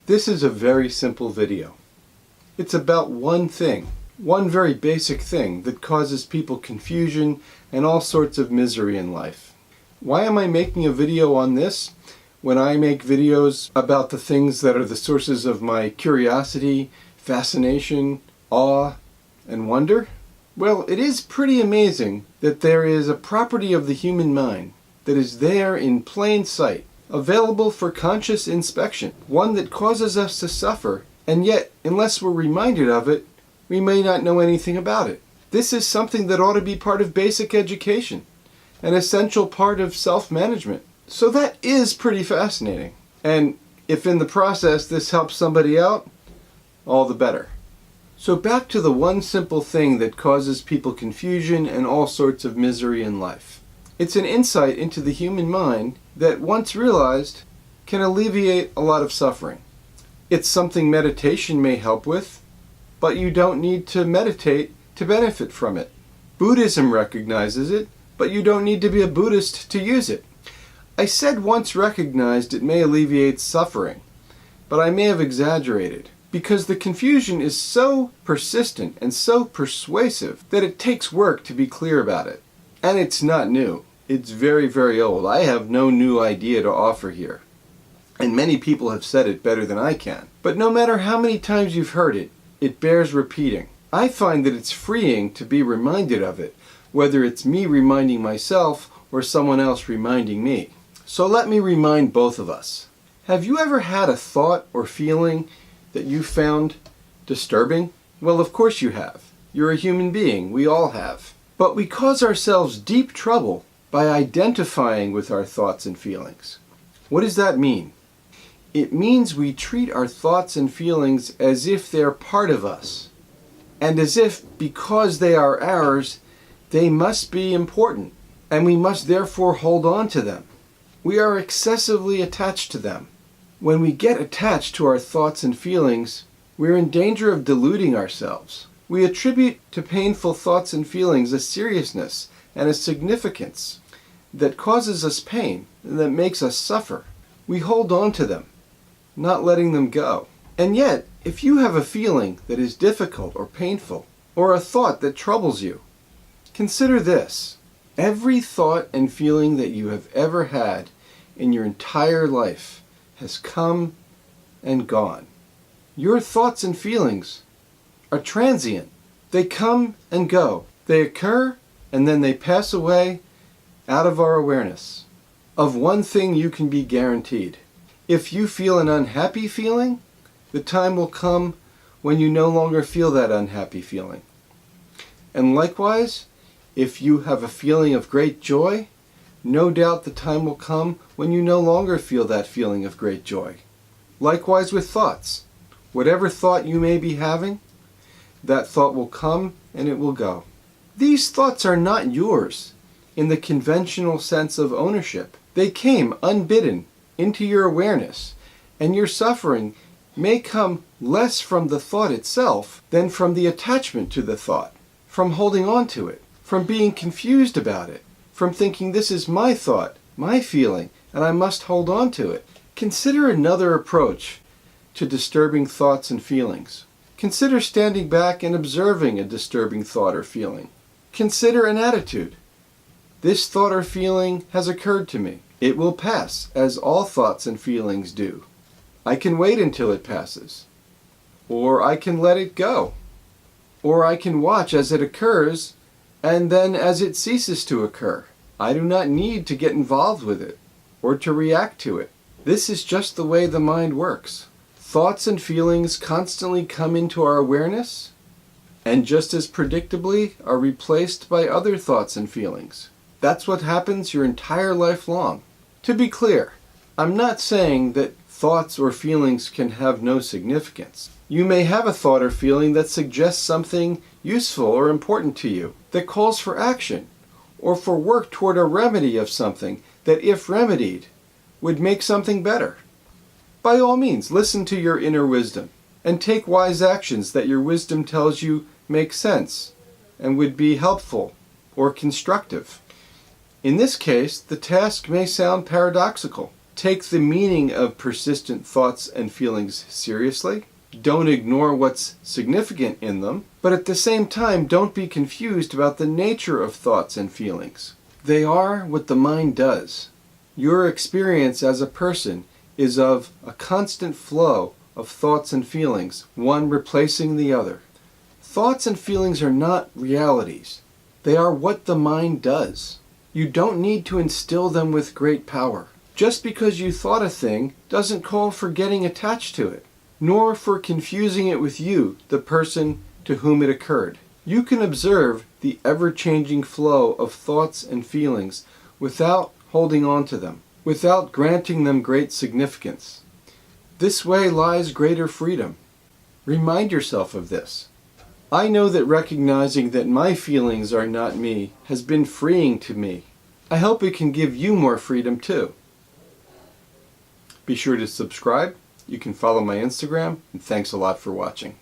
This is a very simple video. It's about one thing, one very basic thing that causes people confusion and all sorts of misery in life. Why am I making a video on this when I make videos about the things that are the sources of my curiosity, fascination, awe, and wonder? Well, it is pretty amazing that there is a property of the human mind that is there in plain sight, available for conscious inspection, one that causes us to suffer, and yet, unless we're reminded of it, we may not know anything about it. This is something that ought to be part of basic education, an essential part of self-management. So that is pretty fascinating. And if in the process this helps somebody out, all the better. So back to the one simple thing that causes people confusion and all sorts of misery in life. It's an insight into the human mind that, once realized, can alleviate a lot of suffering. It's something meditation may help with, but you don't need to meditate to benefit from it. Buddhism recognizes it, but you don't need to be a Buddhist to use it. I said once recognized it may alleviate suffering, but I may have exaggerated, because the confusion is so persistent and so persuasive that it takes work to be clear about it. And it's not new. It's very, very old. I have no new idea to offer here. And many people have said it better than I can. But no matter how many times you've heard it, it bears repeating. I find that it's freeing to be reminded of it, whether it's me reminding myself or someone else reminding me. So let me remind both of us. Have you ever had a thought or feeling that you found disturbing? Well, of course you have. You're a human being. We all have. But we cause ourselves deep trouble by identifying with our thoughts and feelings. What does that mean? It means we treat our thoughts and feelings as if they're part of us, and as if, because they are ours, they must be important, and we must therefore hold on to them. We are excessively attached to them. When we get attached to our thoughts and feelings, we're in danger of deluding ourselves. We attribute to painful thoughts and feelings a seriousness and a significance that causes us pain and that makes us suffer. We hold on to them, not letting them go. And yet, if you have a feeling that is difficult or painful, or a thought that troubles you, consider this. Every thought and feeling that you have ever had in your entire life has come and gone. Your thoughts and feelings are transient. They come and go. They occur and then they pass away out of our awareness. Of one thing you can be guaranteed. If you feel an unhappy feeling, the time will come when you no longer feel that unhappy feeling. And likewise, if you have a feeling of great joy, no doubt the time will come when you no longer feel that feeling of great joy. Likewise with thoughts. Whatever thought you may be having, that thought will come and it will go. These thoughts are not yours in the conventional sense of ownership. They came unbidden into your awareness, and your suffering may come less from the thought itself than from the attachment to the thought, from holding on to it, from being confused about it, from thinking this is my thought, my feeling, and I must hold on to it. Consider another approach to disturbing thoughts and feelings. Consider standing back and observing a disturbing thought or feeling. Consider an attitude. This thought or feeling has occurred to me. It will pass, as all thoughts and feelings do. I can wait until it passes. Or I can let it go. Or I can watch as it occurs, and then as it ceases to occur. I do not need to get involved with it, or to react to it. This is just the way the mind works. Thoughts and feelings constantly come into our awareness, and just as predictably are replaced by other thoughts and feelings. That's what happens your entire life long. To be clear, I'm not saying that thoughts or feelings can have no significance. You may have a thought or feeling that suggests something useful or important to you, that calls for action, or for work toward a remedy of something that, if remedied, would make something better. By all means, listen to your inner wisdom, and take wise actions that your wisdom tells you make sense, and would be helpful or constructive. In this case, the task may sound paradoxical. Take the meaning of persistent thoughts and feelings seriously. Don't ignore what's significant in them, but at the same time, don't be confused about the nature of thoughts and feelings. They are what the mind does. Your experience as a person is of a constant flow of thoughts and feelings, one replacing the other. Thoughts and feelings are not realities. They are what the mind does. You don't need to instill them with great power. Just because you thought a thing doesn't call for getting attached to it, nor for confusing it with you, the person to whom it occurred. You can observe the ever-changing flow of thoughts and feelings without holding on to them, without granting them great significance. This way lies greater freedom. Remind yourself of this. I know that recognizing that my feelings are not me has been freeing to me. I hope it can give you more freedom too. Be sure to subscribe. You can follow my Instagram, and thanks a lot for watching.